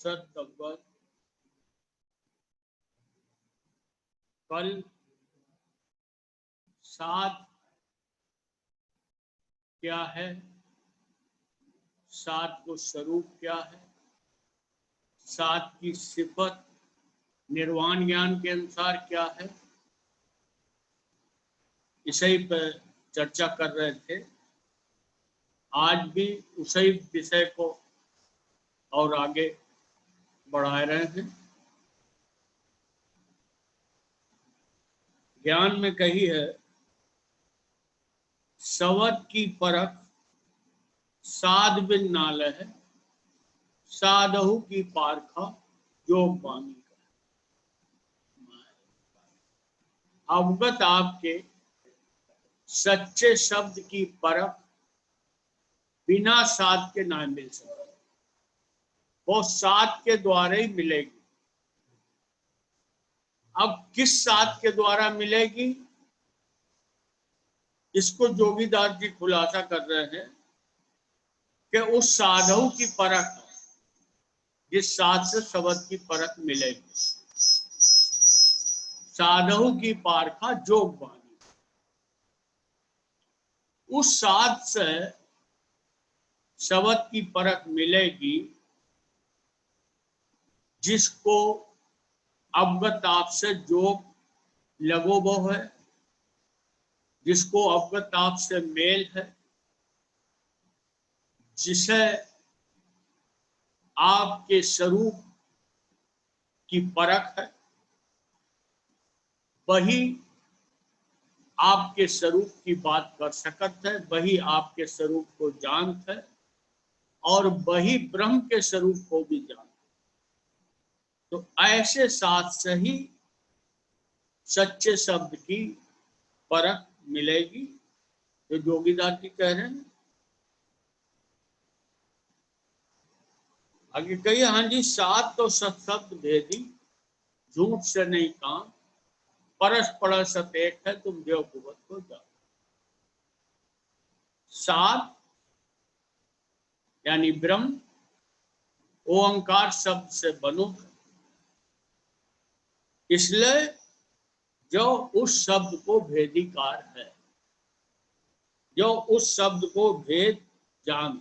सत अव्वल कल सात क्या है, सात को स्वरूप क्या है, सात की सिफत निर्वाण ज्ञान के अनुसार क्या है, इसी पर चर्चा कर रहे थे। आज भी उसी विषय को और आगे बढ़ा रहे हैं। ज्ञान में कही है, सवत की परख साध बिन नाल है, साधहु की पारखा योग बानी का। अवगत आपके सच्चे शब्द की परख बिना साध के ना मिल सकती, वो साध के द्वारा ही मिलेगी। अब किस साध के द्वारा मिलेगी, इसको जोगीदास जी खुलासा कर रहे हैं कि उस साधु की परख, जिस साध से शब्द की परख मिलेगी, साधु की पारखा जोग बानी। उस साध से शब्द की परख मिलेगी जिसको अवगत आप से जोग लगो वो है, जिसको अवगत आप से मेल है, जिसे आपके स्वरूप की परख है, वही आपके स्वरूप की बात कर सकत है, वही आपके स्वरूप को जानत है और वही ब्रह्म के स्वरूप को भी जानत। तो ऐसे साथ से ही सच्चे शब्द की परख मिलेगी। तो जोगीदास जी कह रहे हैं। आगे कहिए, हाँ जी, सात तो सत्शब्द भेदी, झूठ से नहीं काम, परस्पर सत एक है, तुम देव कुवत को जाओ। सात यानी ब्रह्म ओंकार शब्द से बनो है, इसलिए जो उस शब्द को भेदीकार है, जो उस शब्द को भेद जान,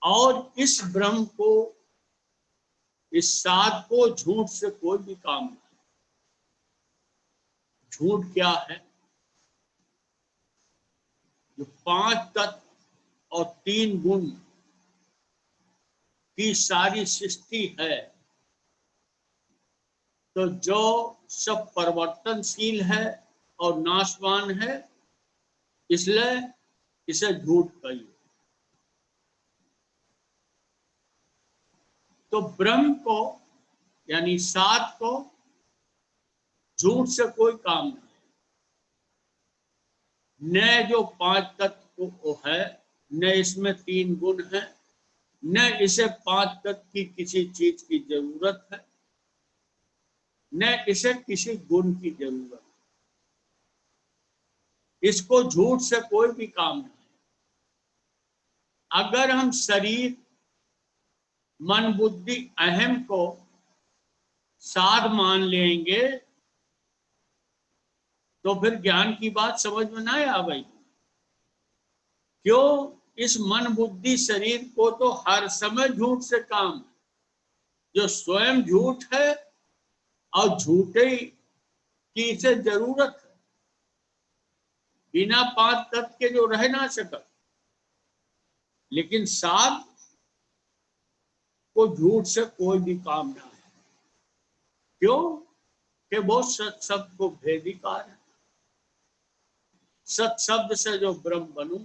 और इस ब्रह्म को, इस सात को झूठ से कोई भी काम नहीं। झूठ क्या है? जो पांच तत्व और तीन गुण की सारी सृष्टि है, तो जो सब परिवर्तनशील है और नाशवान है, इसलिए इसे झूठ कहिए। तो ब्रह्म को यानी सात को झूठ से कोई काम नहीं। न जो पांच तत्व को है, न इसमें तीन गुण है, न इसे पांच तत्व की किसी चीज की जरूरत है, न इसे किसी गुण की जरूरत है। इसको झूठ से कोई भी काम नहीं। अगर हम शरीर, मन, बुद्धि, अहम को साध मान लेंगे तो फिर ज्ञान की बात समझ में ना आएगी। क्यों? इस मन, बुद्धि, शरीर को तो हर समय झूठ से काम है, जो स्वयं झूठ है और झूठे की इसे जरूरत है। बिना पांच तत्व के जो रह ना सकता, लेकिन साध को झूठ से कोई भी काम ना है। क्यों? कि वो सत शब्द को भेदीकार है। सत शब्द से जो ब्रह्म बनू,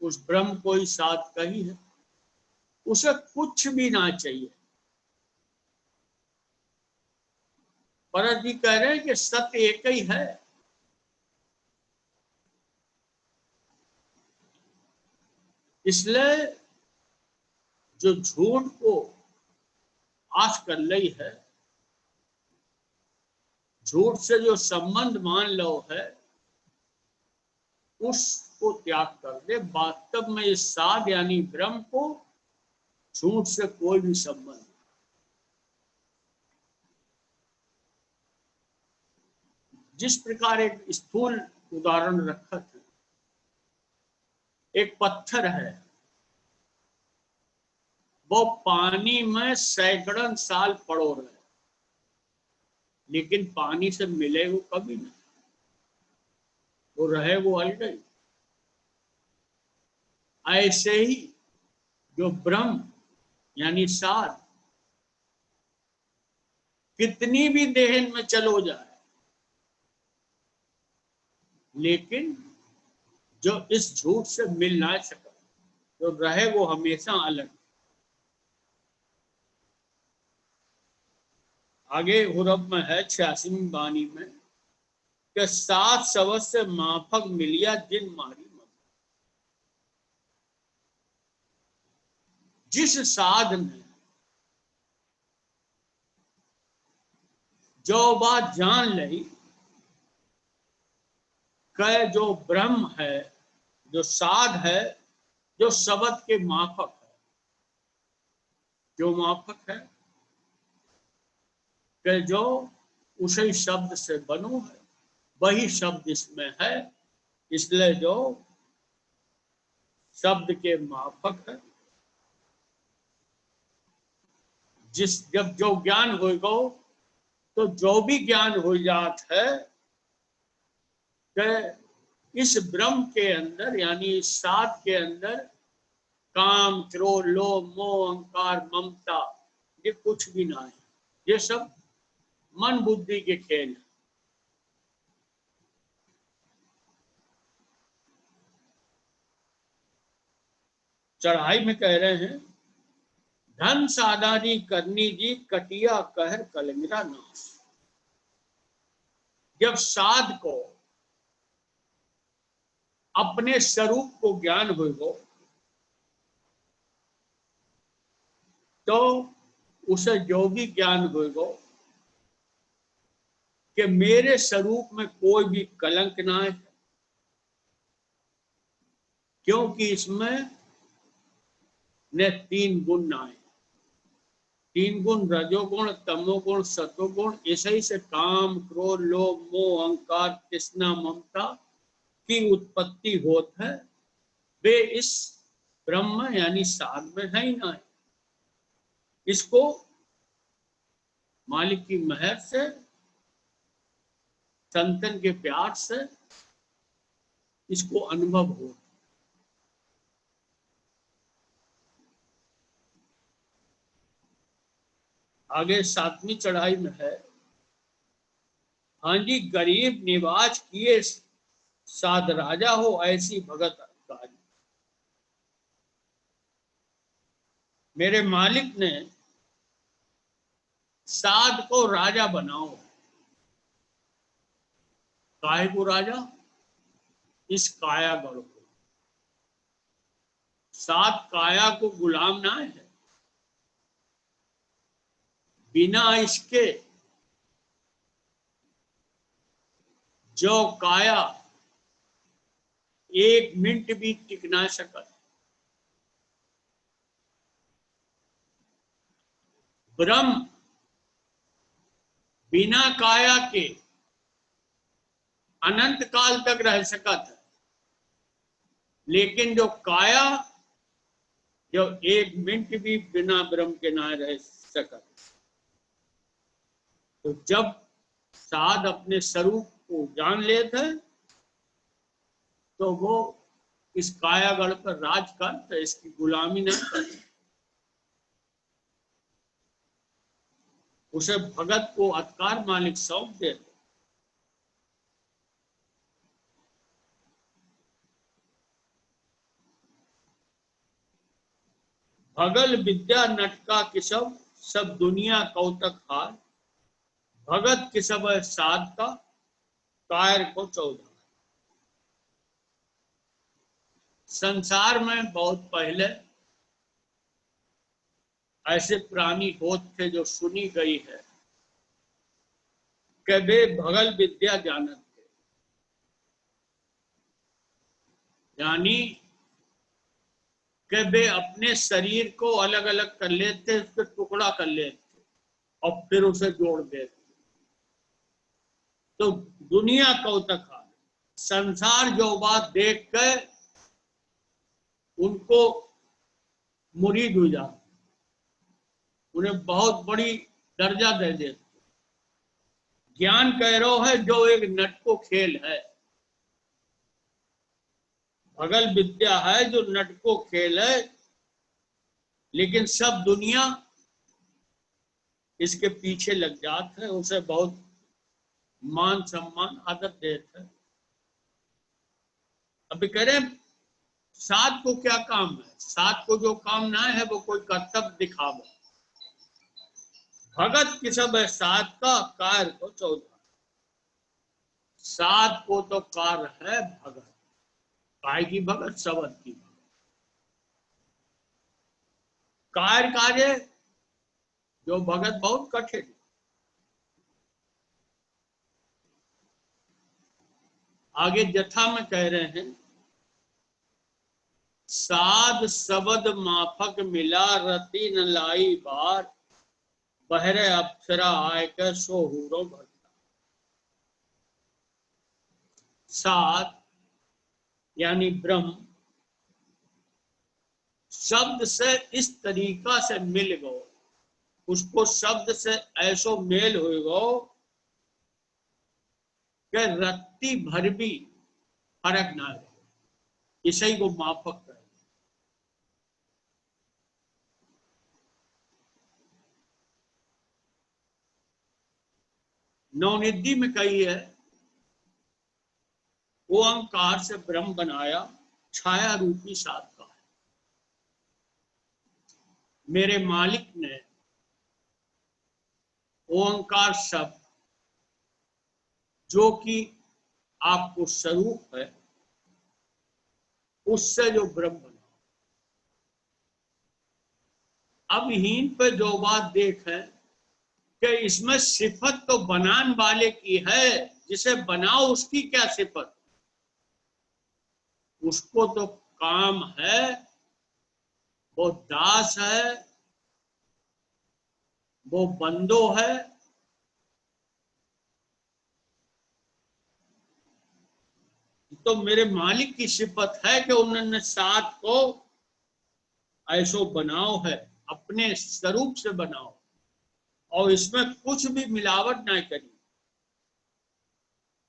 उस ब्रह्म को ही साथ कही है, उसे कुछ भी ना चाहिए। परत जी कह रहे हैं कि सत्य एक ही है। इसलिए जो झूठ को आश कर ली है, झूठ से जो संबंध मान लो है, उसको त्याग कर दे। वास्तव में इस साध यानी ब्रह्म को झूठ से कोई भी संबंध। जिस प्रकार एक स्थूल उदाहरण रखा था, एक पत्थर है, वो पानी में सैकड़ों साल पड़ो रहे, लेकिन पानी से मिले वो कभी नहीं, वो रहे वो अलग ही। ऐसे ही जो ब्रह्म यानी साध कितनी भी देहन में चलो जाए, लेकिन जो इस झूठ से मिल ना सका, जो रहे वो हमेशा अलग। आगे हुरब में है 86वीं वाणी में कि 7 शब्द से माफक मिलिया जिन मारी मन। जिस साध ने जो बात जान ली कि जो ब्रह्म है, जो साध है, जो शब्द के माफक है, जो माफक है कि जो उसी शब्द से बनो है, वही शब्द इसमें है, इसलिए जो शब्द के माफक है। जब जो ज्ञान होगा तो जो भी ज्ञान हो जात है कि इस ब्रह्म के अंदर यानी इस साध के अंदर काम, क्रोध, लोभ, मोह, अहंकार, ममता ये कुछ भी ना है, ये सब मन बुद्धि के खेल है। चढ़ाई में कह रहे हैं, धन साधानी करनी जी कटिया कहर कलंगरा नाश। जब साध को अपने स्वरूप को ज्ञान होगा तो उसे जो भी ज्ञान होगा कि मेरे स्वरूप में कोई भी कलंक ना है, क्योंकि इसमें ने 3 गुण ना है। 3 गुण रजोगुण, तमोगुण, सतोगुण, इसी से काम, क्रोध, लोभ, मोह, अहंकार, तृष्णा, ममता की उत्पत्ति होत है। वे इस ब्रह्म यानी साध में है ही ना है। इसको मालिक की मेहर से, संतन के प्यार से इसको अनुभव हो। आगे 7वीं चढ़ाई में है, हाँ जी गरीब निवाज किए साध राजा हो ऐसी भगत काज। मेरे मालिक ने साध को राजा बनाओ। काहे को राजा? इस काया गढ़ को। साध काया को गुलाम ना है, बिना इसके जो काया 1 मिनट भी टिक ना सकत। ब्रह्म बिना काया के अनंत काल तक रह सकत है, लेकिन जो काया जो 1 मिनट भी बिना ब्रह्म के ना रह सकत। तो जब साध अपने स्वरूप को जान लेते हैं तो वो इस कायागढ़ पर राज कर, इसकी गुलामी नहीं करते। उसे भगत को अधिकार मालिक सौंप देते। भगल विद्या नटका किसब सब दुनिया कौतक हार। भगत किसब साध का कायर को 14। संसार में बहुत पहले ऐसे प्राणी होत थे जो सुनी गई है कि वे भगल विद्या जानत थे, यानी कि वे अपने शरीर को अलग अलग कर लेते, उसके टुकड़ा कर लेते और फिर उसे जोड़ देते। तो दुनिया कौतक है, संसार जो बात देख कर उनको मुरीद हो जाते, उन्हें बहुत बड़ी दर्जा दे देते। ज्ञान कह रहा है जो एक नटको खेल है, भगल विद्या है जो नटको खेल है, लेकिन सब दुनिया इसके पीछे लग जाते है, उसे बहुत मान सम्मान आदर देते है। अभी कह रहे साध को क्या काम है, साध को जो काम ना है वो कोई कर्तव्य दिखावे। भगत की सब है साध का, कार्य को चौथा। साध को तो कार्य है भगत, काय की भगत, शब्द की भगत। कार्य जो भगत बहुत कठिन। आगे जथा में कह रहे हैं, साध शब्द माफक मिला रति न लाई बार, बहरे अप्सरा आय कर सो हूरो भरता। साध यानी ब्रह्म शब्द से इस तरीका से मिल गो, उसको शब्द से ऐसो मेल हो गो कि रत्ती भर भी फर्क ना रहे, इसी को माफक है। नवनिधि में कही है, ओंकार से ब्रह्म बनाया, छाया रूपी साध का है। मेरे मालिक ने ओंकार शब्द जो कि आपको स्वरूप है, उससे जो ब्रह्म बना। अब हीन पे जो बात देखें कि इसमें सिफत तो बनाने वाले की है, जिसे बनाओ उसकी क्या सिफत, उसको तो काम है, वो दास है, वो बंदो है। तो मेरे मालिक की सिफत है कि उन्होंने साथ को ऐसो बनाओ है, अपने स्वरूप से बनाओ और इसमें कुछ भी मिलावट ना करी।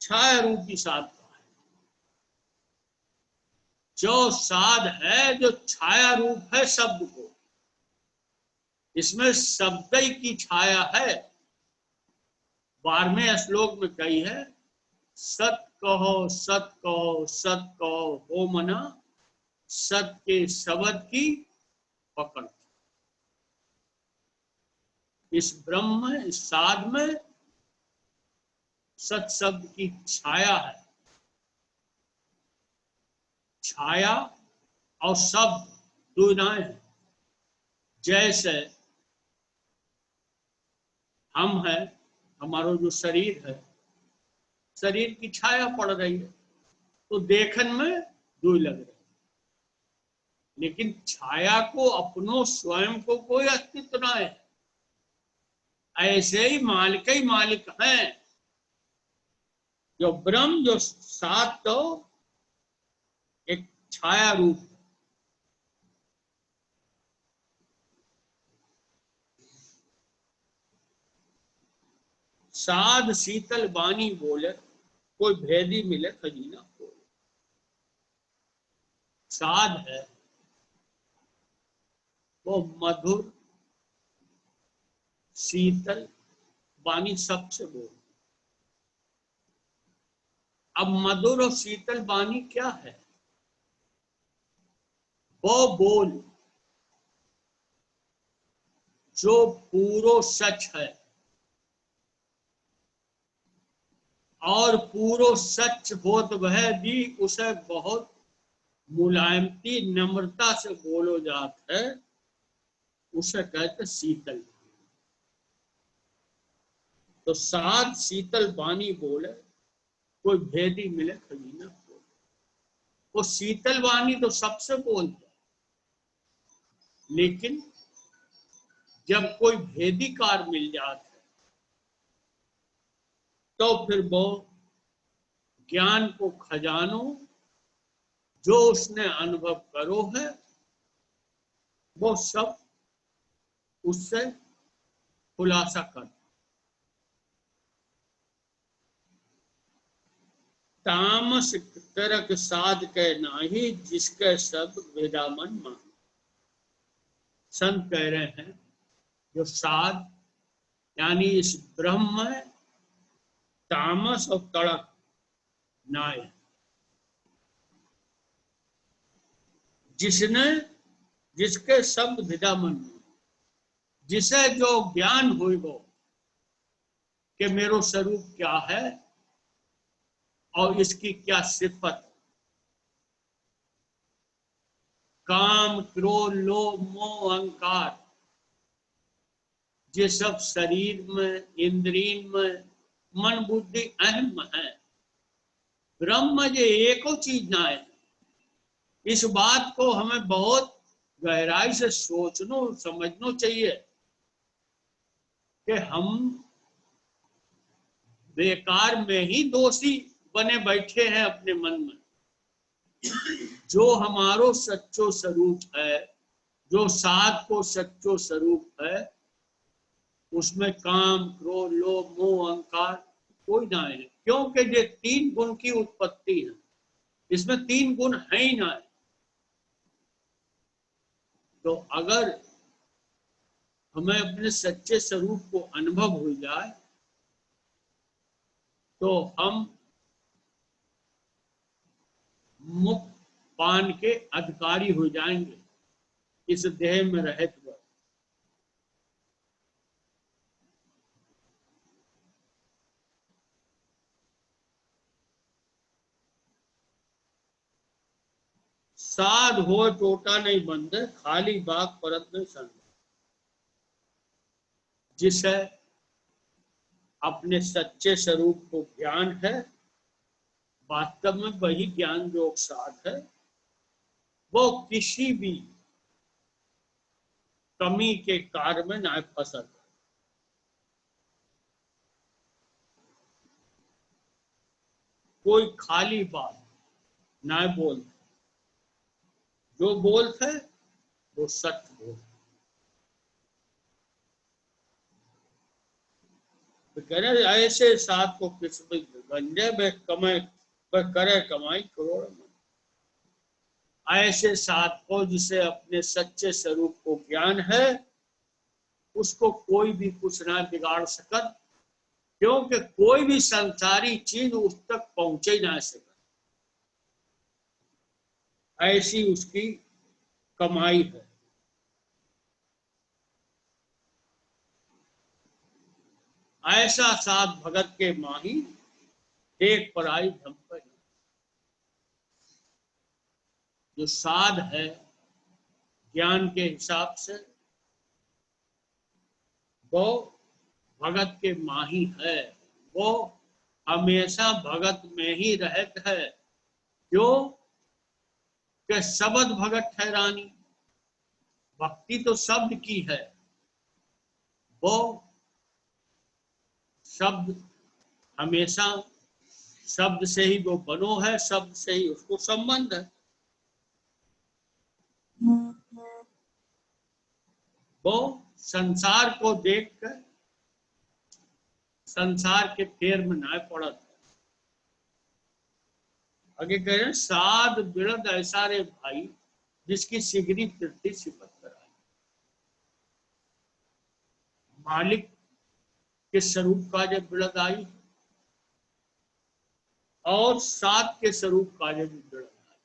छाया रूपी साध का है, जो साध है जो छाया रूप है शब्द को, इसमें शब्द की छाया है। 12वें श्लोक में कही है, सत कहो सत कहो सत कहो हो मना, सत के शब्द की पकड़। इस ब्रह्म में, इस साध में सत शब्द की छाया है। छाया और शब्द दो नाएं हैं। जैसे हम हैं, हमारा जो शरीर है, शरीर की छाया पड़ रही है तो देखन में दो लग रही, लेकिन छाया को अपनो स्वयं को कोई अस्तित्व ना है। ऐसे ही मालिक हैं, जो ब्रह्म जो साथ तो एक छाया रूप। साध शीतल बानी बोले, कोई भेदी मिले खजीना बोले। साध है वो मधुर शीतल बानी सबसे बोल। अब मधुर और शीतल बानी क्या है, वो बोल जो पूरो सच है और पूरो सच बोध वह भी उसे बहुत मुलायमती नम्रता से बोलो जात है, उसे कहते शीतल। तो साध शीतल बानी बोले, कोई भेदी मिले खजीना बोले। वो शीतल वाणी तो सबसे बोलता है, लेकिन जब कोई भेदीकार मिल जाता है तो फिर वो ज्ञान को खजानों जो उसने अनुभव करो है वो सब उससे खुलासा कर। तामस तरक साध के नाही जिसके सब वेदामन मान। संत कह रहे हैं जो साध यानी इस ब्रह्म में तामस और तड़क नाय, जिसने जिसके शब्द विदा मन में, जिसे जो ज्ञान हुई वो कि मेरो स्वरूप क्या है और इसकी क्या सिफत, काम क्रोध लोभ मोह अहंकार ये सब शरीर में इंद्रिय में मन बुद्धि अहम है। ब्रह्म ये एको चीज ना है। इस बात को हमें बहुत गहराई से सोचना समझना चाहिए कि हम बेकार में ही दोषी बने बैठे हैं अपने मन में। जो हमारो सच्चो स्वरूप है, जो साध को सच्चो स्वरूप है, उसमें काम क्रोध लोभ मोह अहंकार कोई ना है, क्योंकि ये तीन गुण की उत्पत्ति है। इसमें तीन गुण है ही ना है। तो अगर हमें अपने सच्चे स्वरूप को अनुभव हो जाए तो हम मुक्त पान के अधिकारी हो जाएंगे इस देह में रहते हुए। साध हो टोटा नहीं बंद, खाली बाग परत नहीं संग। जिसे अपने सच्चे स्वरूप को ज्ञान है, वास्तव में वही ज्ञान योग साध है, वो किसी भी कमी के कार्य में ना फंसा। कोई खाली बात ना बोलते, जो बोलते वो सत्य बोलते। तो कह रहे ऐसे साथ को किस गंजे में कमाए करे कमाई करोड़ में। ऐसे साथ को जिसे अपने सच्चे स्वरूप को ज्ञान है, उसको कोई भी कुछ ना बिगाड़ सकत, क्योंकि कोई भी संसारी चीज उस तक पहुंचे ही ना सकत। ऐसी उसकी कमाई है। ऐसा साथ भगत के माही एक पराई धम पर। जो साध है ज्ञान के हिसाब से वो भगत के माही है, वो हमेशा भगत में ही रहता है। क्यों कि शब्द भगत ठहरानी, भक्ति तो शब्द की है, वो शब्द हमेशा शब्द से ही वो बनो है, शब्द से ही उसको संबंध है। वो संसार को देखकर संसार के फेर में ना पड़त। आगे कह रहे साध बिरद ऐसा रे भाई जिसकी सिगरी पृथ्वी सिपत कराए। मालिक के स्वरूप का जब बिरद आई और साध के स्वरूप का जब बिरद आई,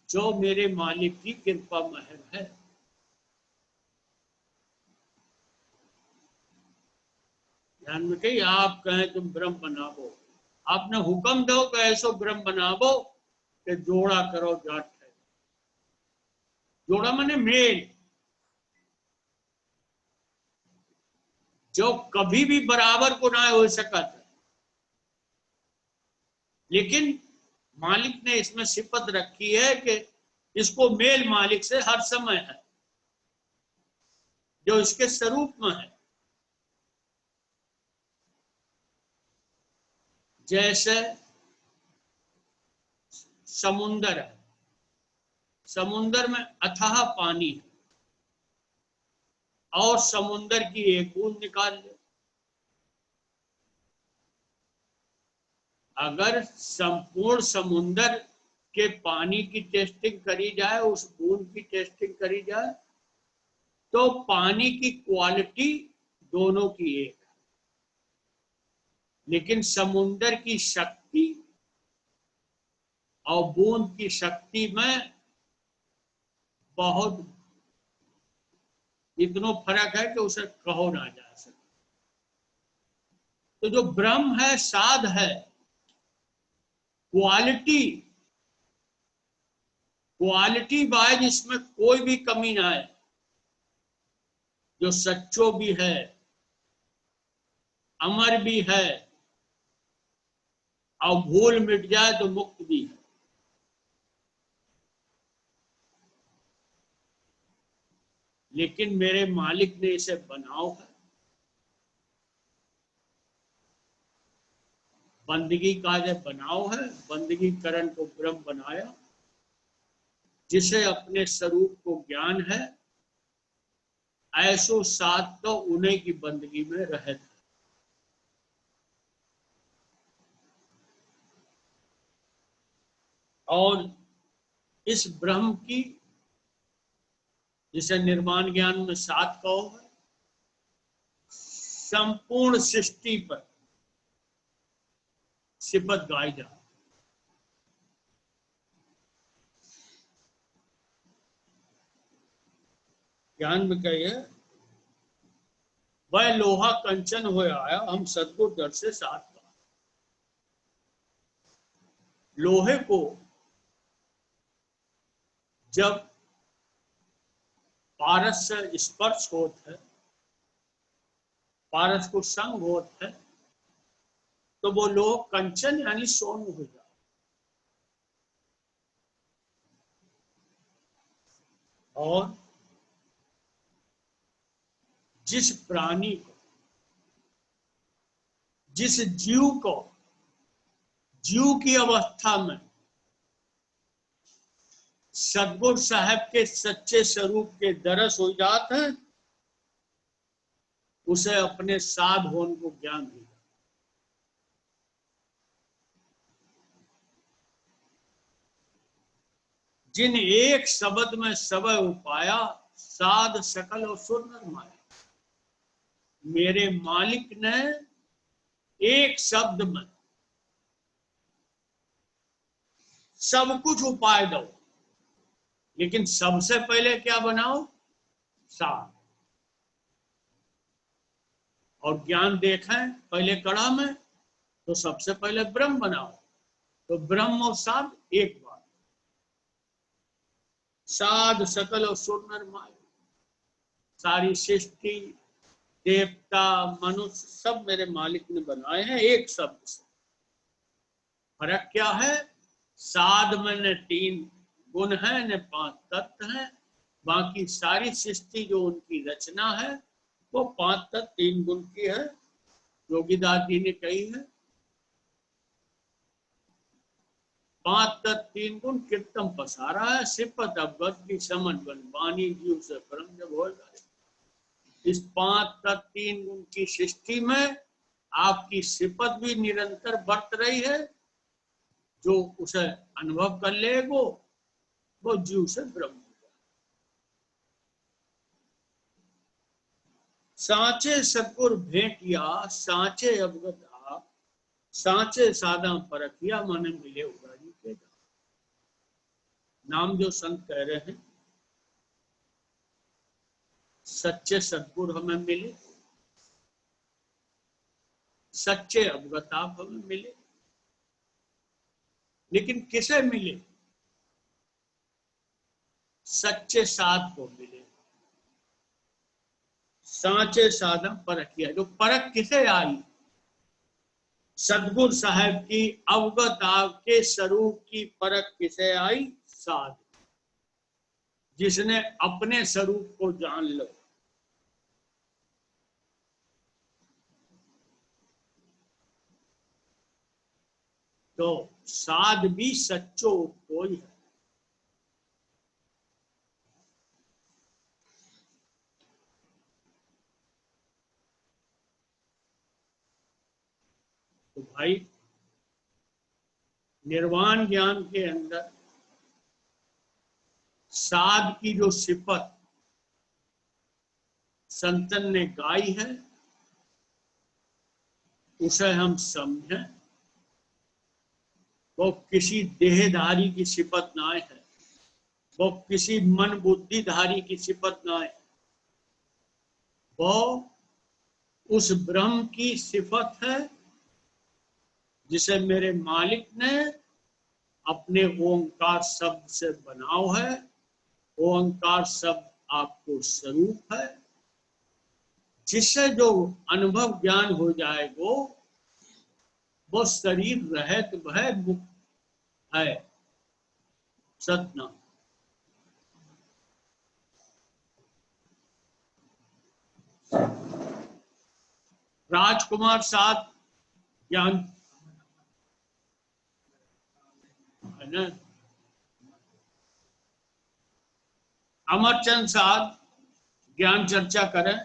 जो मेरे मालिक की कृपा महर है। ध्यान में कही आप कहें तुम ब्रह्म बनावो, आपने हुक्म दो कि ऐसो ब्रह्म बनावो कि जोड़ा करो जाट है। जोड़ा माने मेल, जो कभी भी बराबर को ना हो सकता, लेकिन मालिक ने इसमें सिफत रखी है कि इसको मेल मालिक से हर समय है, जो इसके स्वरूप में है। जैसे समुंदर है, समुंदर में अथाह पानी है, और समुंदर की एक बूंद निकाल ले। अगर संपूर्ण समुंदर के पानी की टेस्टिंग करी जाए, उस बूंद की टेस्टिंग करी जाए, तो पानी की क्वालिटी दोनों की एक है, लेकिन समुंदर की शक्ति और बूंद की शक्ति में बहुत इतना फर्क है कि उसे कहो ना जा सके। तो जो ब्रह्म है, साध है, क्वालिटी वाइज इसमें कोई भी कमी ना है, जो सच्चो भी है, अमर भी है, और भूल मिट जाए तो मुक्त भी है। लेकिन मेरे मालिक ने इसे बनाओ है, बंदगी का जो बनाओ है, बंदगी करण को ब्रह्म बनाया, जिसे अपने स्वरूप को ज्ञान है, ऐसो साथ तो उन्हीं की बंदगी में रहे थे। और इस ब्रह्म की, जिसे निर्माण ज्ञान में साथ कहो है, संपूर्ण सृष्टि पर सिफत गाई जा। ज्ञान में कहिए, वह लोहा कंचन हो आया, हम सदगुरु दर से साथ का। लोहे को जब पारस से स्पर्श होता है, पारस को संग होता है, तो वो लोह कंचन यानी सोन हो जाता। और जिस प्राणी को, जिस जीव को, जीव की अवस्था में सदगुरु साहब के सच्चे स्वरूप के दरस हो जाते हैं, उसे अपने साध होने को ज्ञान हो जाता। जिन एक शब्द में सबय उपाया, साध सकल और सुर नर माया। मेरे मालिक ने एक शब्द में सब कुछ उपाय दो, लेकिन सबसे पहले क्या बनाओ? साध। और ज्ञान देखें पहले कड़ा में, तो सबसे पहले ब्रह्म बनाओ, तो ब्रह्म और साध एक बात। साध सकल और सुर नर माया, सारी सृष्टि, देवता, मनुष्य, सब मेरे मालिक ने बनाए हैं एक शब्द से। फर्क क्या है? साध में न 3 गुण है, न 5 तत्व है। बाकी सारी सृष्टि जो उनकी रचना है, वो 5 तत्व 3 गुण की है। योगीदास जी ने कही है, 5 तत्व 3 गुण कीर्तन पसारा है, सिपत अवगत की समझ बन वाणी जीव से परम जब हो जाए। इस 5 तत्व 3 गुण की सृष्टि में आपकी सिपत भी निरंतर बरत रही है। जो उसे अनुभव कर ले, वो जीव से ब्रह्म हो जाए। सांचे सतगुर भेंटिया, सांचे अवगत आप, सांचे साधा परखिया, मन मिले उगारी के। नाम जो संत कह रहे हैं, सच्चे सतगुर हमें मिले, सच्चे अवगत आप हमें मिले। लेकिन किसे मिले? सच्चे साध को मिले। सांचे साधन परख किया, जो परख किसे आई? सदगुरु साहब की अवगत आपके स्वरूप की परख किसे आई? साध। जिसने अपने स्वरूप को जान लो। तो साध भी सच्चो कोई है। तो भाई निर्वाण ज्ञान के अंदर साध की जो सिफत संतन ने गाई है उसे हम समझें। वो किसी देहधारी की सिफत ना है, वो किसी मन बुद्धिधारी की सिफत ना है, वो उस ब्रह्म की सिफत है जिसे मेरे मालिक ने अपने ओंकार शब्द से बनाओ है। ओंकार शब्द आपको स्वरूप है, जिससे जो अनुभव ज्ञान हो जाएगा वो शरीर रहित भय मुक्त है। सतनाम। राजकुमार साथ ज्ञान है ना, अमरचंद साथ ज्ञान चर्चा करें।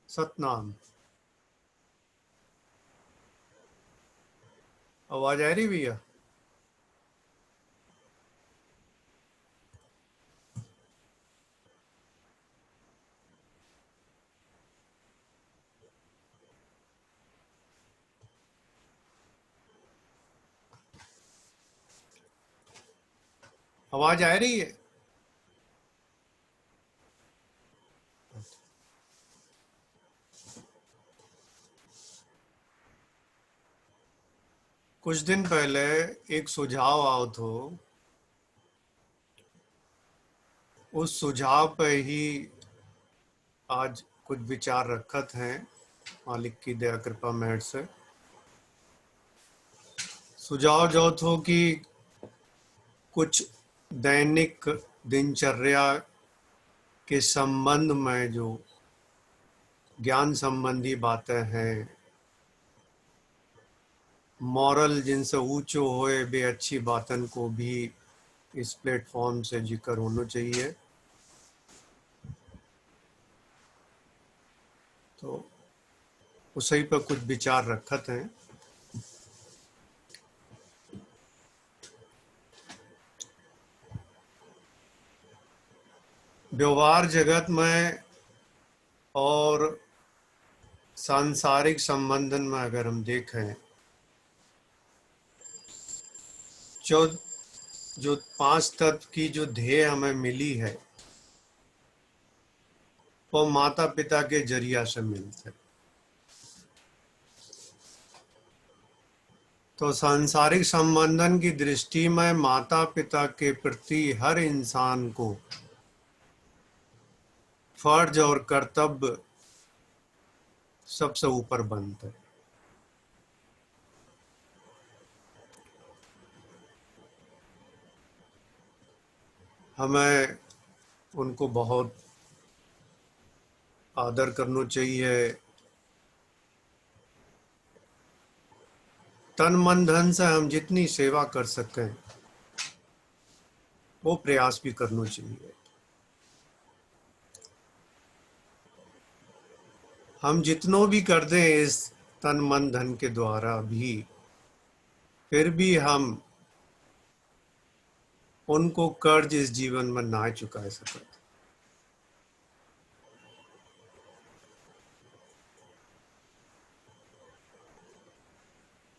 सतनाम। आवाज आ रही भैया? आवाज आ रही है? कुछ दिन पहले एक सुझाव आओ तो उस सुझाव पे ही आज कुछ विचार रखत हैं मालिक की दया कृपा मेहर से। सुझाव जो थो कि कुछ दैनिक दिनचर्या के संबंध में जो ज्ञान संबंधी बातें हैं, मॉरल जिनसे ऊंचो होए बे अच्छी बातन को भी इस प्लेटफॉर्म से जिक्र होना चाहिए। तो उसी पर कुछ विचार रखत हैं। व्यवहार जगत में और सांसारिक संबंधन में अगर हम देखें, जो 5 तत्व की जो ध्येय हमें मिली है वो माता पिता के जरिया से मिलते। तो सांसारिक संबंधन की दृष्टि में माता पिता के प्रति हर इंसान को फर्ज और कर्तव्य सबसे ऊपर बनते। हमें उनको बहुत आदर करना चाहिए, तन मन धन से हम जितनी सेवा कर सकें वो प्रयास भी करना चाहिए। हम जितनों भी कर दें इस तन मन धन के द्वारा भी, फिर भी हम उनको कर्ज इस जीवन में ना चुका सकते।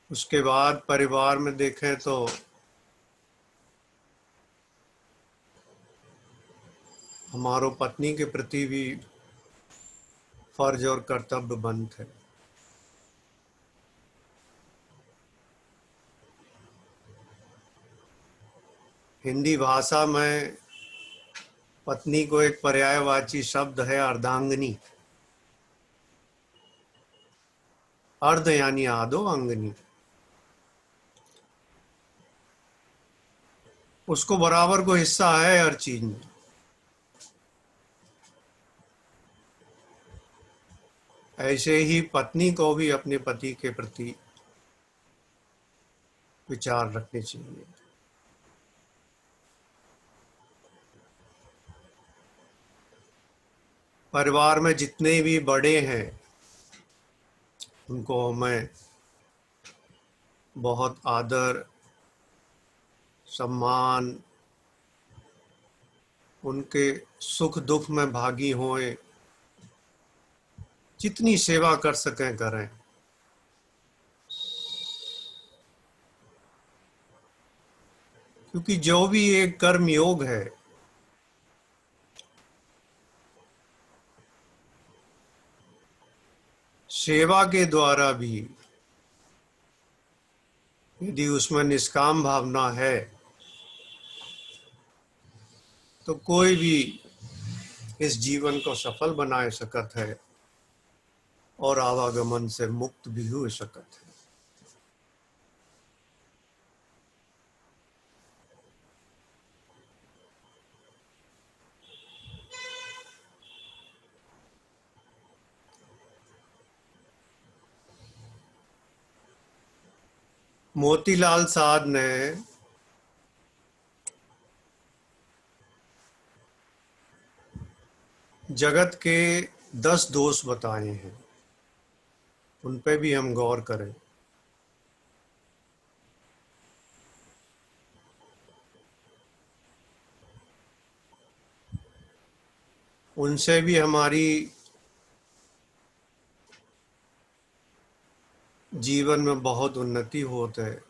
उसके बाद परिवार में देखें तो हमारो पत्नी के प्रति भी फर्ज और कर्तव्य बनते। हिंदी भाषा में पत्नी को एक पर्यायवाची शब्द है अर्धांगिनी। अर्ध यानी आधो, अंगनी। उसको बराबर को हिस्सा है हर चीज में। ऐसे ही पत्नी को भी अपने पति के प्रति विचार रखने चाहिए। परिवार में जितने भी बड़े हैं उनको हमें बहुत आदर, सम्मान, उनके सुख दुख में भागी होएं, जितनी सेवा कर सकें करें। क्योंकि जो भी एक कर्म योग है, सेवा के द्वारा भी यदि उसमें निष्काम भावना है तो कोई भी इस जीवन को सफल बना सकत है और आवागमन से मुक्त भी हो सकत है। मोतीलाल साध ने जगत के 10 दोष बताए हैं, उन पे भी हम गौर करें। उनसे भी हमारी जीवन में बहुत उन्नति होती है।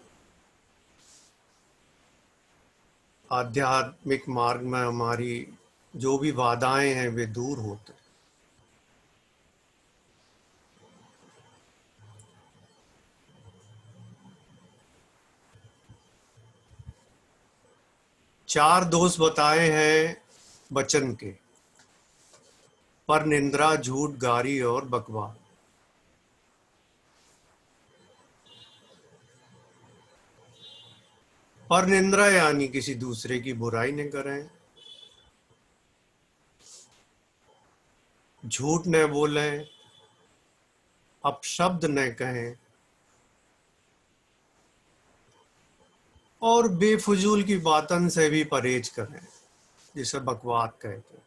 आध्यात्मिक मार्ग में हमारी जो भी बाधाएं हैं वे दूर होते हैं। चार दोष बताए हैं वचन के: पर निंद्रा, झूठ, गारी और बकवास। पर निंद्रा यानी किसी दूसरे की बुराई न करें, झूठ न बोलें, अपशब्द न कहें और बेफजूल की बातन से भी परहेज करें, जिसे बकवास कहते हैं।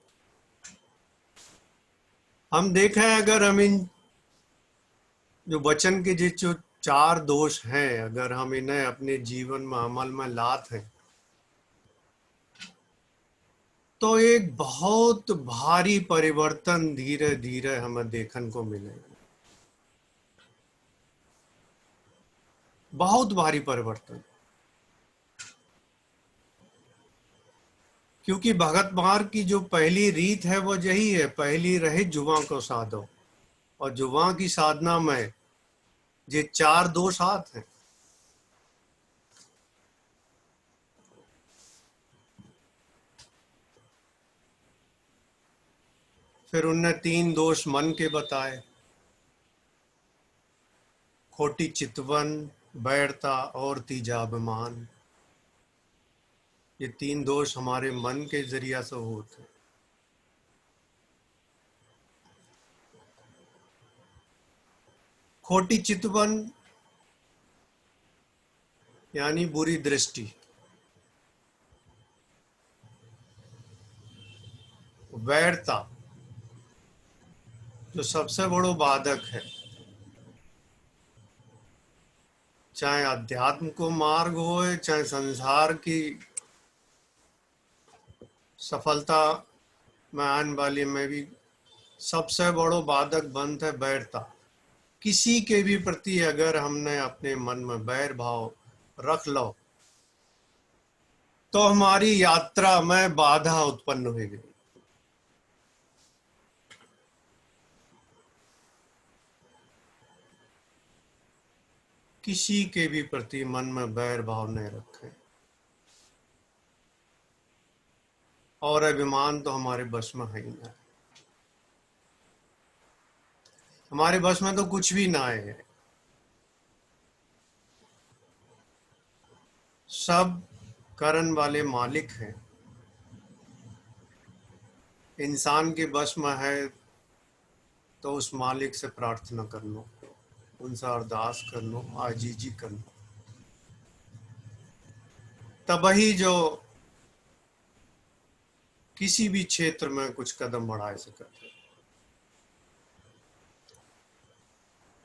हम देखें, अगर हम इन जो वचन के जो चार दोष हैं, अगर हम इन्हें अपने जीवन में अमल में लाते हैं तो एक बहुत भारी परिवर्तन धीरे धीरे हमें देखने को मिलेगा। बहुत भारी परिवर्तन। क्योंकि भगत मार्ग की जो पहली रीत है वो यही है: पहली रहे जुआ को साधो। और जुआ की साधना में ये चार दोष आते हैं। फिर उनने 3 दोष मन के बताए: खोटी चितवन, बैरता और तीजा अभिमान। ये 3 दोष हमारे मन के जरिया से होते हैं। खोटी चितवन यानी बुरी दृष्टि। वैरता जो सबसे बड़ो बाधक है, चाहे अध्यात्म को मार्ग हो, चाहे संसार की सफलता में आने वाली में भी सबसे बड़ो बाधक बनता है वैरता। किसी के भी प्रति अगर हमने अपने मन में बैर भाव रख लो तो हमारी यात्रा में बाधा उत्पन्न होगी। किसी के भी प्रति मन में बैर भाव नहीं रखें। और अभिमान तो हमारे बस में है ही ना। हमारे बस में तो कुछ भी ना है। सब करन वाले मालिक हैं। इंसान के बस में है तो उस मालिक से प्रार्थना कर लो, उनसे अरदास कर लो, आजीजी कर लो, तभी जो किसी भी क्षेत्र में कुछ कदम बढ़ा सकते।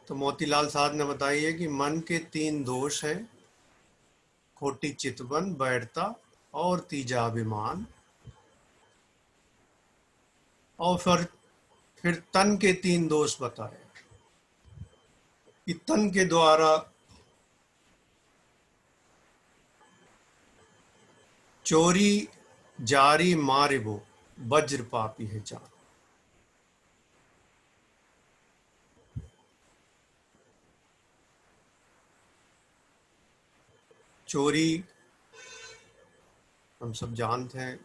तो मोतीलाल साहब ने बताइए कि मन के 3 दोष है, खोटी चितवन, बैठता और तीजा अभिमान। और फिर तन के 3 दोष बताए कि तन के द्वारा चोरी जारी मारिबो, वज्र पापी है जान। चोरी हम सब जानते हैं,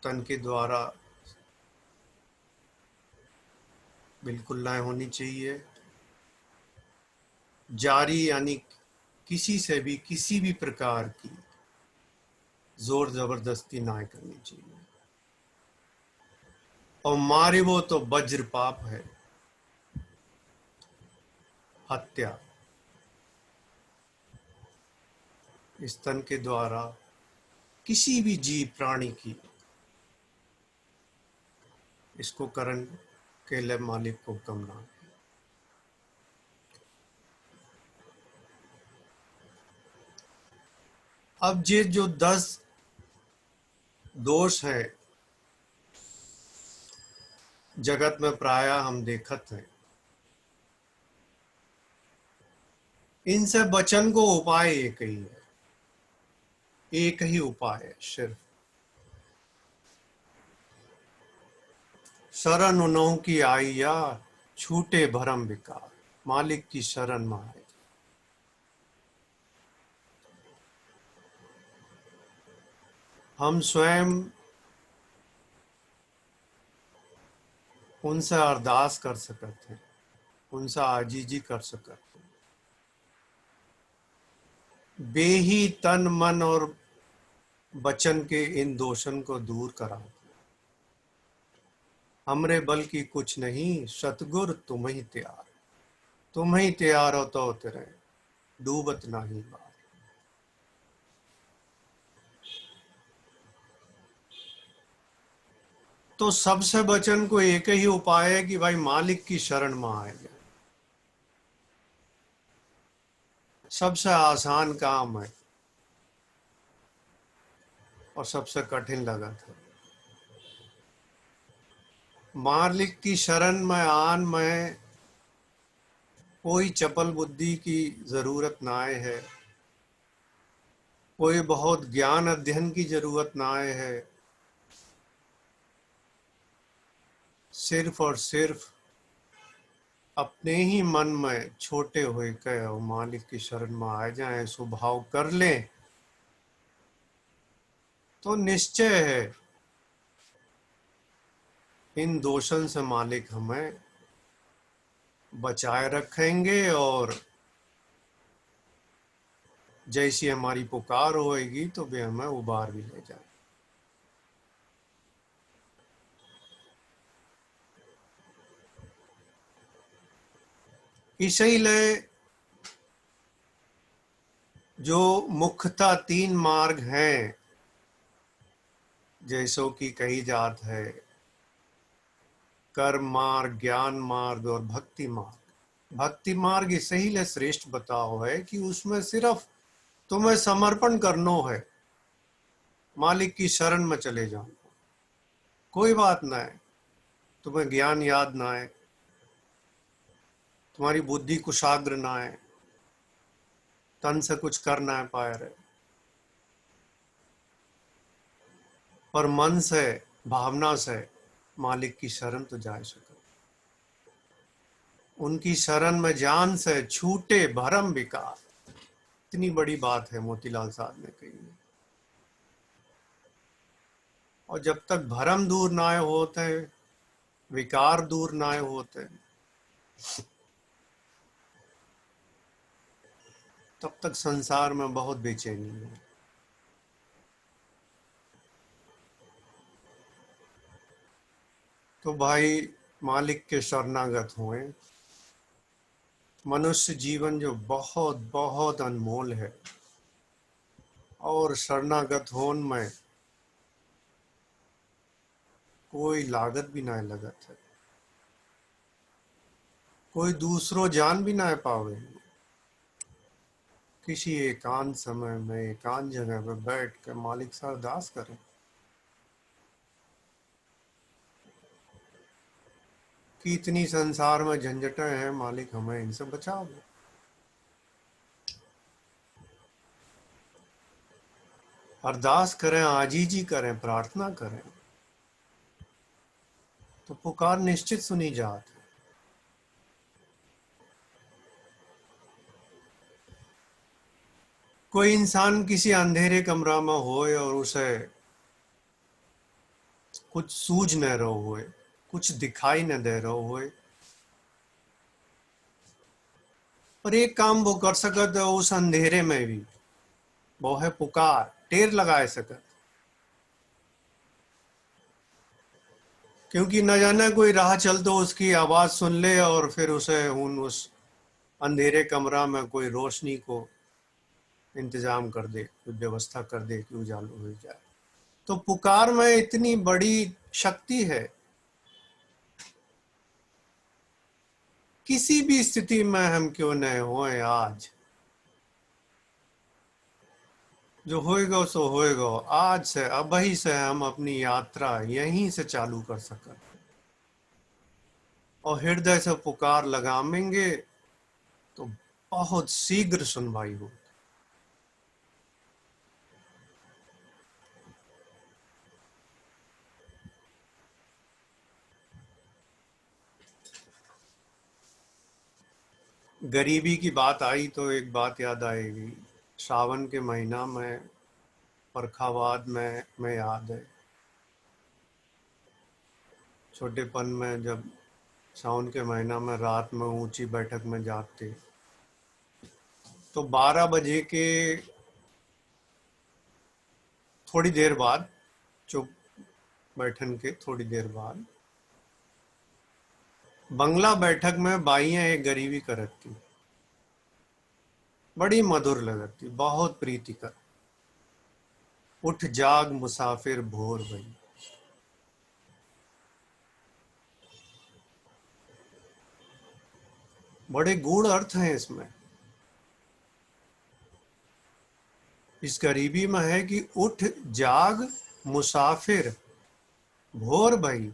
तन के द्वारा बिल्कुल ना होनी चाहिए। जारी यानी किसी से भी किसी भी प्रकार की जोर जबरदस्ती ना करनी चाहिए। और मारे वो तो वज्र पाप है, हत्या। इस तन के द्वारा किसी भी जीव प्राणी की, इसको करण के लिए मालिक को हुक्म ना है। अब ये जो 10 दोष है जगत में प्राय हम देखत हैं, इनसे बचन को उपाय एक ही है, एक ही उपाय है सिर्फ। शरण उन्हों की आईया, छूटे भरम विकार, मालिक की शरण में आए। हम स्वयं उनसे अरदास कर सकते हैं, उनसे आजीजी कर सकते हैं। बेही तन मन और वचन के इन दोषन को दूर करा। हमरे बल की कुछ नहीं, सतगुर तुम ही तैयार। तुम ही तैयार हो तो तेरे डूबत नहीं बार। तो सबसे बचन को एक ही उपाय है कि भाई मालिक की शरण में आए। सबसे आसान काम है और सबसे कठिन लगत है। मालिक की शरण में आन में कोई चपल बुद्धि की जरूरत ना है, कोई बहुत ज्ञान अध्ययन की जरूरत ना है। सिर्फ और सिर्फ अपने ही मन में छोटे हुए कहे मालिक की शरण में आ जाए, स्वभाव कर ले, तो निश्चय है इन दोषों से मालिक हमें बचाए रखेंगे। और जैसी हमारी पुकार होएगी तो वे हमें उबार भी ले जाए। इसीलिए जो मुख्यतः 3 मार्ग हैं, जैसो कि कही जात है कर्म मार्ग, ज्ञान मार्ग और भक्ति मार्ग। भक्ति मार्ग इसीलिए श्रेष्ठ बताओ है कि उसमें सिर्फ तुम्हें समर्पण करना है, मालिक की शरण में चले जाओ। कोई बात ना है, तुम्हें ज्ञान याद ना है, तुम्हारी बुद्धि कुशाग्र ना है, तन से कुछ कर ना पाए रहे, पर मन से, भावना से मालिक की शरण तो जा सके। उनकी शरण में जान से छूटे भरम विकार। इतनी बड़ी बात है मोतीलाल साहब ने कही। और जब तक भरम दूर ना होते, विकार दूर ना होते, तब तक संसार में बहुत बेचैनी है। तो भाई मालिक के शरणागत हुए। मनुष्य जीवन जो बहुत बहुत अनमोल है, और शरणागत होने में कोई लागत भी ना लगत है, कोई दूसरो जान भी ना पावे। किसी एकांत समय में एकांत जगह पर बैठ कर मालिक से अरदास करें कि इतनी संसार में झंझटें हैं, मालिक हमें इनसे बचाओ। अरदास करें, आजीजी करें, प्रार्थना करें, तो पुकार निश्चित सुनी जात है। कोई इंसान किसी अंधेरे कमरा में होए और उसे कुछ सूझ न रहो होए, कुछ दिखाई न दे रहो होए, पर एक काम वो कर सकत है उस अंधेरे में भी, वो है पुकार, टेर लगाए सकत। क्योंकि न जाने कोई राह चल तो उसकी आवाज सुन ले और फिर उसे उस अंधेरे कमरा में कोई रोशनी को इंतजाम कर दे, कोई व्यवस्था कर दे कि उजाला हो जाए। तो पुकार में इतनी बड़ी शक्ति है। किसी भी स्थिति में हम क्यों न होए, आज जो होएगा सो होएगा। आज से, अब ही से हम अपनी यात्रा यहीं से चालू कर सकते, और हृदय से पुकार लगाएंगे तो बहुत शीघ्र सुनवाई हो। गरीबी की बात आई तो एक बात याद आएगी। सावन के महीना में फर्रुखाबाद में मैं याद है, छोटेपन में जब सावन के महीना में रात में ऊंची बैठक में जाते, तो 12 बजे के थोड़ी देर बाद, चुप बैठन के थोड़ी देर बाद, बंगला बैठक में बाइयां एक गरीबी करत थी, बड़ी मधुर लगत थी, बहुत प्रीतिकर। उठ जाग मुसाफिर भोर भई। बड़े गूढ़ अर्थ हैं इसमें। इस गरीबी में है कि उठ जाग मुसाफिर भोर भई।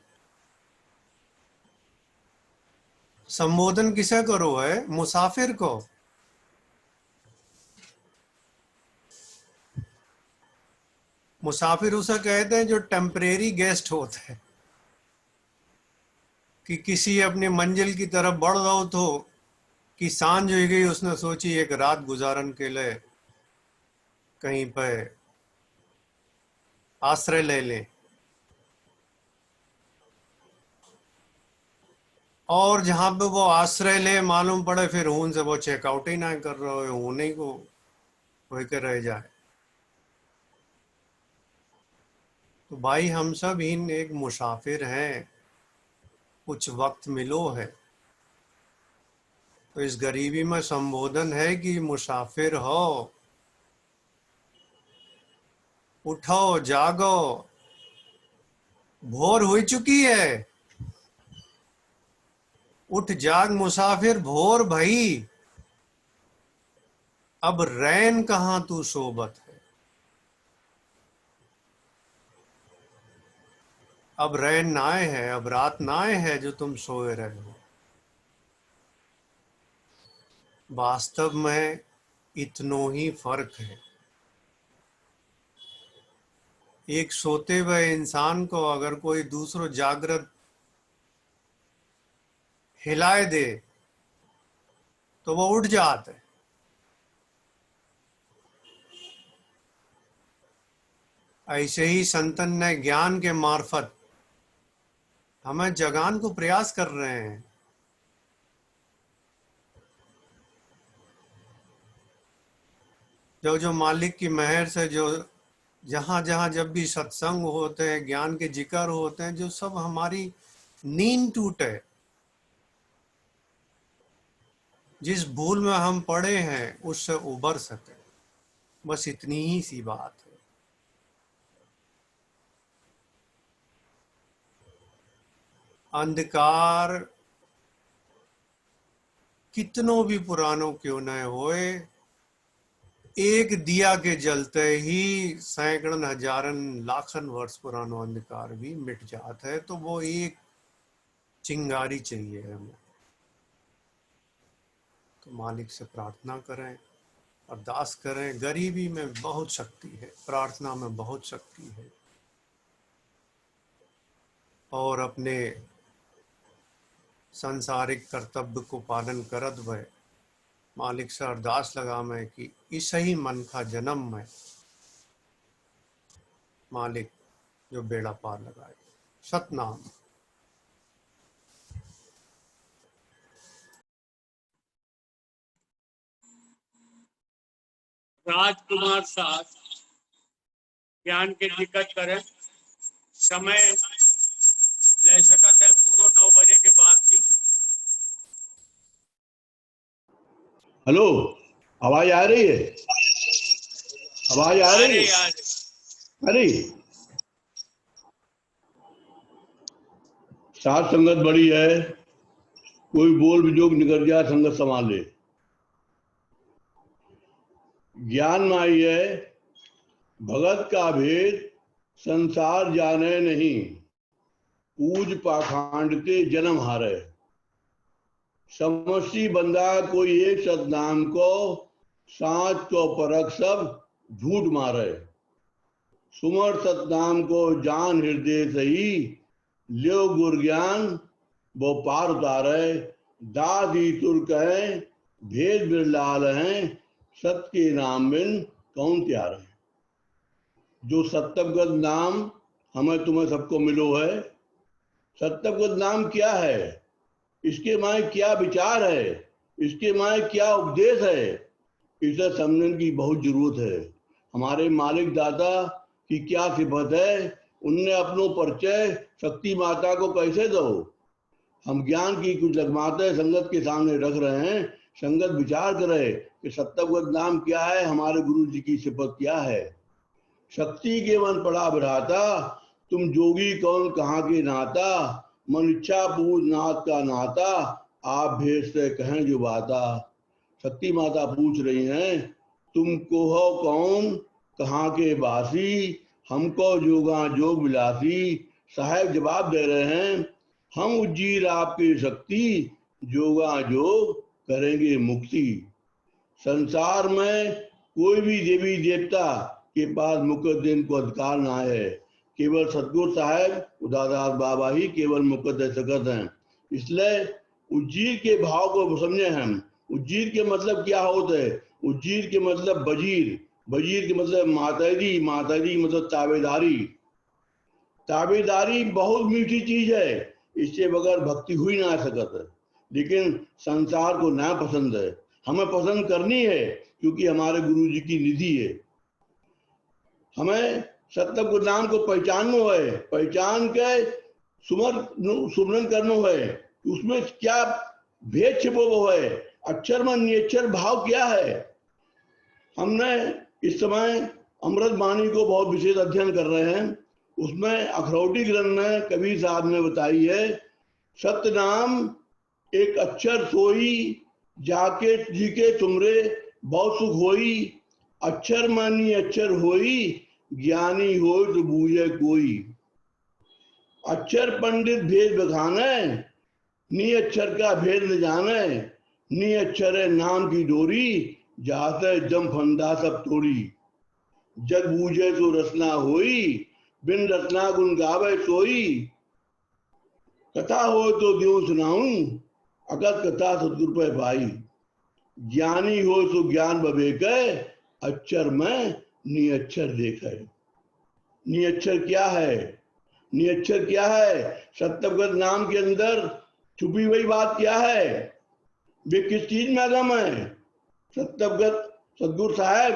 संबोधन किसे करो है? मुसाफिर को। मुसाफिर उसे कहते हैं जो टेम्परेरी गेस्ट होते हैं, कि किसी अपनी मंजिल की तरफ बढ़ रहा हो तो कि सांझ हो गई, उसने सोची एक रात गुजारन के लिए कहीं पर आश्रय ले ले, और जहां पे वो आश्रय ले मालूम पड़े फिर ऊन से वो चेकआउट ही ना कर रहे हो, ऊन को होकर रह जाए। तो भाई हम सब इन एक मुसाफिर हैं, कुछ वक्त मिलो है। तो इस गरीबी में संबोधन है कि मुसाफिर हो, उठो जागो, भोर हो चुकी है। उठ जाग मुसाफिर भोर भई, अब रैन कहां तू सोबत है। अब रैन नाए है, अब रात नाए है जो तुम सोए रहे हो। वास्तव में इतनो ही फर्क है। एक सोते हुए इंसान को अगर कोई दूसरो जागृत हिलाए दे तो वो उठ जाता है। ऐसे ही संतन ने ज्ञान के मार्फत हमें जगान को प्रयास कर रहे हैं। जो जो मालिक की मेहर से जो जहाँ जहाँ जब भी सत्संग होते हैं, ज्ञान के जिक्र होते हैं, जो सब हमारी नींद टूटे, जिस भूल में हम पड़े हैं उससे उबर सके, बस इतनी ही सी बात है। अंधकार कितनों भी पुरानों क्यों न होए, एक दिया के जलते ही सैकड़न हजारन लाखन वर्ष पुरानो अंधकार भी मिट जाता है। तो वो एक चिंगारी चाहिए हमें। तो मालिक से प्रार्थना करें, अरदास करें। गरीबी में बहुत शक्ति है, प्रार्थना में बहुत शक्ति है। और अपने सांसारिक कर्तव्य को पालन करत भय मालिक से अरदास लगा मैं कि इस ही मन का जन्म में मालिक जो बेड़ा पार लगाए। सतनाम। राजकुमार साहब ज्ञान के दिक्कत करें, समय ले सकते हैं पूरा 9 बजे के बाद की। हेलो, आवाज आ रही है? आवाज आ रही है? अरे साथ संगत बड़ी है, कोई बोल विजोग निकल जाए संगत संभाले। ज्ञान माई है भगत का भेद संसार जाने नहीं, पूज पाखंड के जन्म हारे। समस्ती बंदा कोई एक सतनाम को, साँच को परख सब झूठ मारे। सुमर सतनाम को जान हृदय सही, लियो गुर ज्ञान वो पार उतारे। दादी तुर कहें भेद बिरलाल हैं, सत्य के नाम बिन कौन त्यार है। जो सत्यवगत नाम हमें तुम्हें सबको मिलो है, सत्यवगत नाम क्या है, इसके माय क्या विचार है, इसके माय क्या उपदेश है, इसे समझने की बहुत जरूरत है। हमारे मालिक दादा की क्या सिफत है, उनने अपनों परिचय शक्ति माता को कैसे दो। हम ज्ञान की कुछ लगमाते संगत के सामने रख रहे हैं। संगत विचार करे कि सत्यवगत नाम क्या है, हमारे गुरु जी की सिफत क्या है। शक्ति के मन पड़ा बढ़ाता, तुम जोगी कौन कहाँ के नाता, मन इच्छा पूज नाथ का नाता, आप भेद से कहें जो बाता। शक्ति माता पूछ रही हैं, तुमको हो कौन कहाँ के बासी, हमको जोगा जोग विलासी। साहेब जवाब दे रहे हैं, हम उज्जीर आपकी शक्ति, जोगा जोग करेंगे मुक्ति। संसार में कोई भी देवी देवता के पास मुकद देने को अधिकार ना है, केवल सतगुरु साहेब उदादास बाबा ही केवल मुकद दे सकते हैं। इसलिए उज्जीर के भाव को समझे हम। उज्जीर के मतलब क्या होता है? उज्जीर के मतलब वजीर, वजीर के मतलब माताजी, माताजी मतलब ताबेदारी। ताबेदारी बहुत मीठी चीज है, इससे बगैर भक्ति हुई ना सकता। लेकिन संसार को ना पसंद है, हमें पसंद करनी है क्योंकि हमारे गुरु जी की निधि है। हमें सत्यवगत नाम को पहचानना है, पहचान के सुमरन करना है। उसमें क्या भेद छिपो है, अक्षर में निक्षर भाव क्या है। हमने इस समय अमृत वाणी को बहुत विशेष अध्ययन कर रहे हैं। उसमें अखरौटी ग्रंथ में कबीर साहब ने बताई है, सत्य नाम एक अक्षर सोई, जाके जी के तुमरे बहुत सुख होई। अक्षर मानी अक्षर होई, ज्ञानी हो तो बूझे कोई। अक्षर पंडित भेद बखाने, नी अक्षर का भेद न जाने। नी अक्षर है नाम की डोरी, जाते जम फंदा सब तोड़ी। जग बूझे तो रचना होई, बिन रचना गुण गावे सोई। कथा हो तो द्यों सुनाऊं, अगर कथा सतगुरु पे पाई। ज्ञानी हो तो ज्ञान बबेक, अक्षर में नी अक्षर देखे। नियच्छर क्या है? नियच्छर क्या है? सत्वगत नाम के अंदर छुपी हुई बात क्या है? वे किस चीज में अगम है? सत्वगत सदगुरु साहब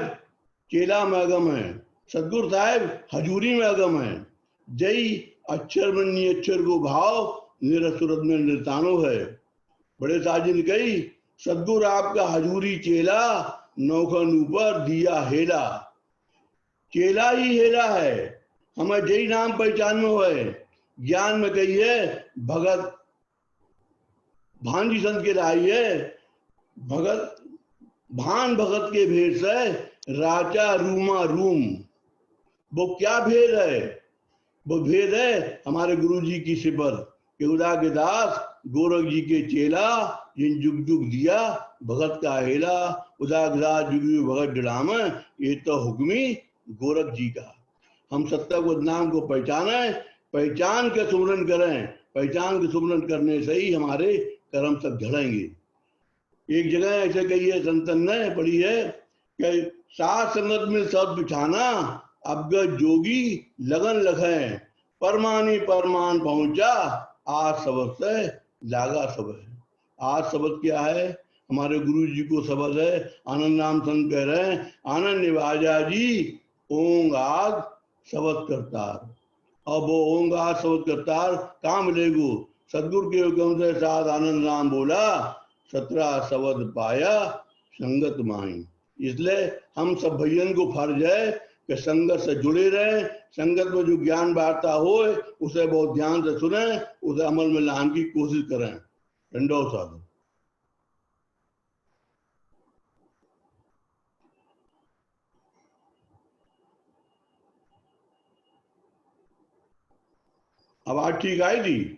चेला में अगम है, सदगुरु साहब हजूरी में अगम है। जय अक्षर में नियच्छर को भाव निरसुरत में निर्तानो है। बड़े साजी ने कही, सदगुरु आपका हजूरी चेला नौखन ऊपर दिया हेला। चेला ही हेला है, हमें जय नाम पहचान में है। ज्ञान में कही है भगत भांजी संत के लाई है, भगत भान भगत के भेद से राजा रूमा रूम। वो क्या भेद है? वो भेद है हमारे गुरु जी की सिफत के उदा के दास गोरख जी के चेला जिन जुग जुग दिया भगत का हेला। उदा के दास जुग जुग भगत डराम, ये तो हुक्मी गोरख जी का। हम सत्य नाम को पहचाने, पहचान के सुमरन करें। पहचान के सुमरन करने से ही हमारे कर्म सब झड़ेंगे। एक जगह ऐसे कही है संतन ने पढ़ी है कि सात संगत में सब बिठाना अब जोगी लगन लखे, परमानी परमान पहुंचा आज शब्द से लागा शब्द। आज शब्द क्या है? हमारे गुरु जी को शब्द है। आनंद राम संत कह रहे हैं, आनंद निवाजा जी ओंग आग शब्द करतार। अब वो ओंग आग शब्द करतार कहाँ मिलेगो? सदगुरु के हुक्म से साथ आनंद राम बोला, 17 शब्द पाया संगत माही। इसलिए हम सब भैयन को फर्ज है कि संगत से जुड़े रहे। संगत में जो ज्ञान वार्ता हो उसे बहुत ध्यान से सुने, उसे अमल में लाने की कोशिश करें। दंडो साधु। आवाज ठीक आई थी?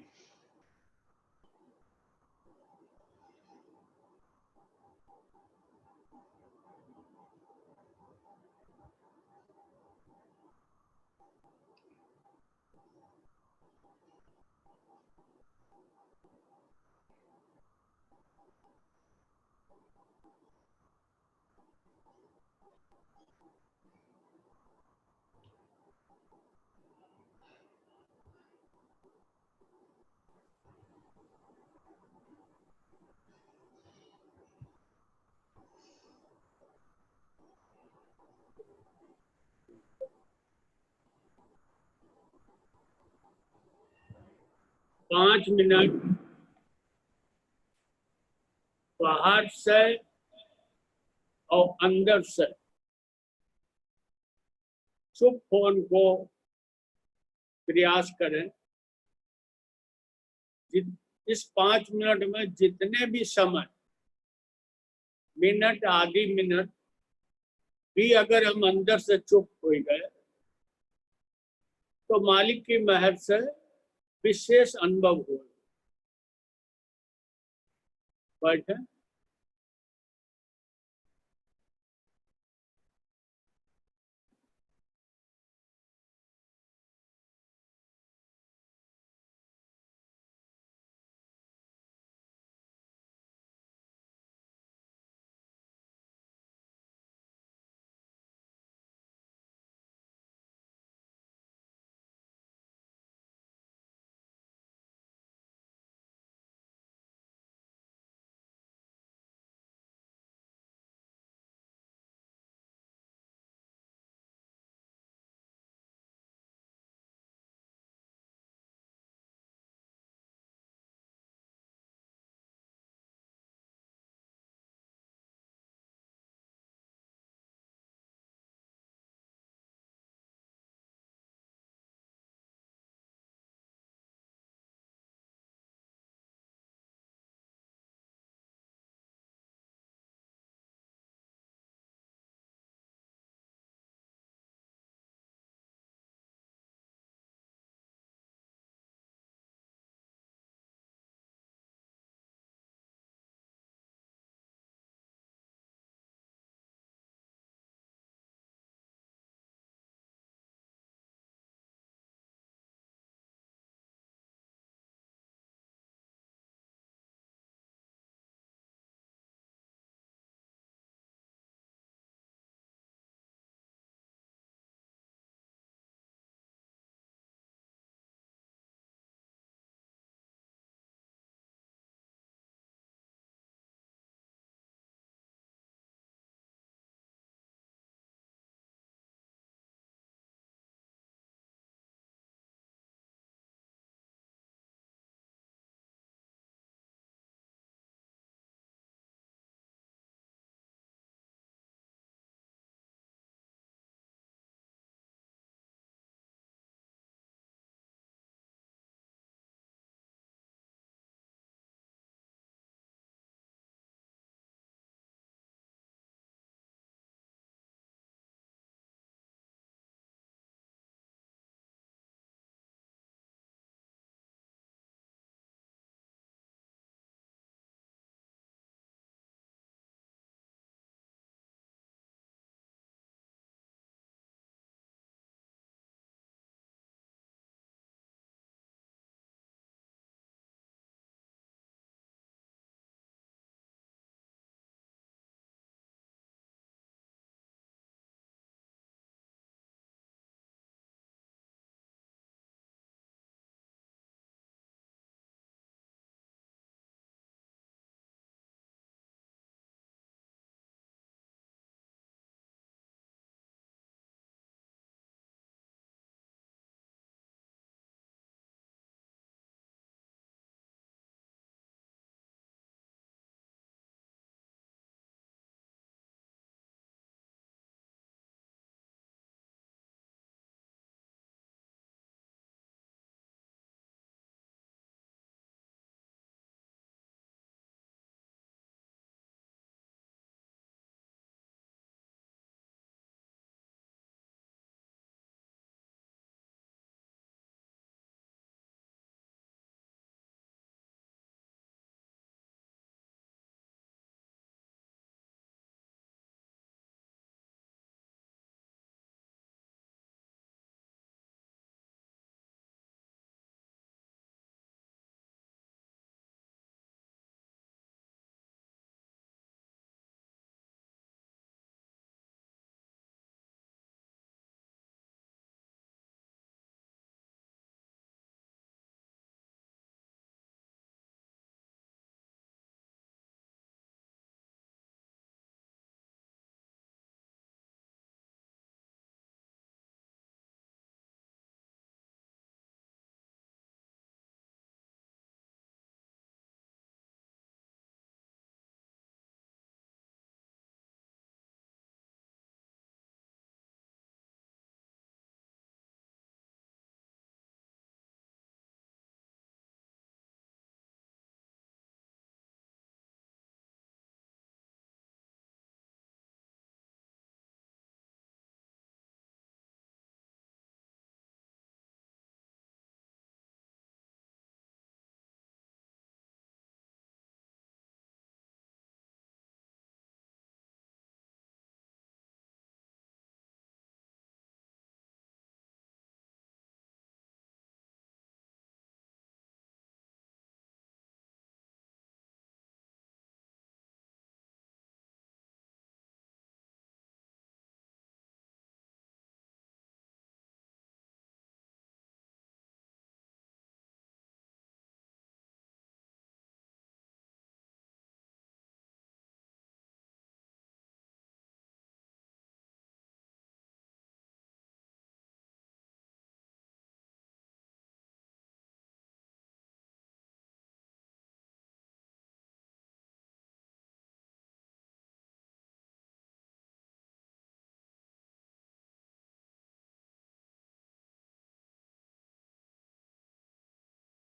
पांच मिनट बाहर से और अंदर से चुप फोन को प्रयास करें। इस 5 मिनट में जितने भी समय, मिनट आधी मिनट भी अगर हम अंदर से चुप हो गए तो मालिक की मेहर से विशेष अनुभव हो। बैठे।